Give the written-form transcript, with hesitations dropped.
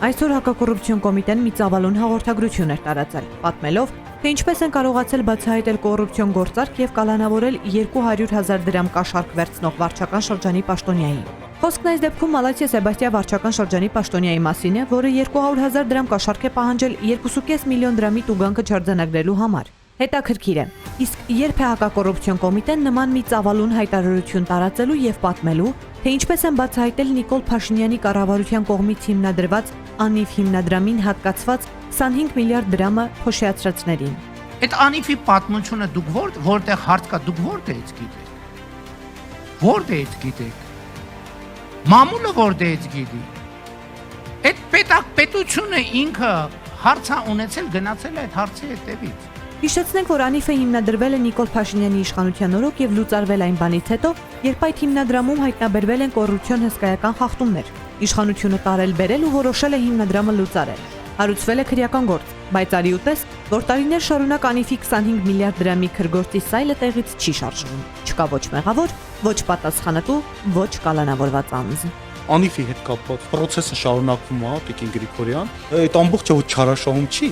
Այսօր հակակոռուպցիոն կոմիտեն մի ծավալուն հաղորդագրություն էր տարածել, պատմելով, թե ինչպես են կարողացել բացահայտել կոռուպցիոն գործարք եւ կալանավորել 200,000 դրամ կաշառք վերցնող վարչական շրջանի պաշտոնյայի։ Խոսքն այս դեպքում Մալաթիա Սեբաստիա վարչական շրջանի պաշտոնյայի մասին է, որը 200,000 դրամ կաշառք է պահանջել 2.5 միլիոն դրամի տուգանքը չարձանագրելու համար։ Հետաքրքիր է, իսկ երբ է հակակոռուպցիոն կոմիտեն նման մի ծավալուն հայտարարություն տարածելու եւ պատմելու, թե ինչպես են բացահայտել Նիկոլ Փաշինյանի կառավարության կողմից հիմնադրված անիվ հիմնադրամին հատկացված 25 միլիարդ դրամը փոշիացրածներին։ Այդ անիվի պատմությունը դուք որտեղ հարց կա, դուք որտեղից գիտեք։ Որտեղից գիտեք։ Մամուլը որտեղից գիտի։ Այդ պետությունը ինքը հարցա ունեցել գնացել այդ հարցի հետևից։ Հիշեցնենք, որ անիվը հիմնադրվել է Նիկոլ Փաշինյանի իշխանության օրոք եւ լուծարվել այն բանից հետո, երբ այդ հիմնադրամում հայտնաբերվել են կոռուպցիոն հսկայական խախտումներ։ Իշխանությունը տարել-բերել ու որոշել է հիմնադրամը լուծարել։ Հարուցվել է քրեական գործ, բայց արի ուտես, որ տարիներ շարունակ անիվի 25 միլիարդ դրամի քրգործի սայլը տեղից չի շարժվում։ Չկա ոչ մեղավոր, ոչ պատասխանատու, ոչ կալանավորված անձ։ Անիվի հետ կապված process-ը շարունակվում է, Տիկին Գրիգորյան։ Այդ ամբողջը ոչ չարաշահում չի։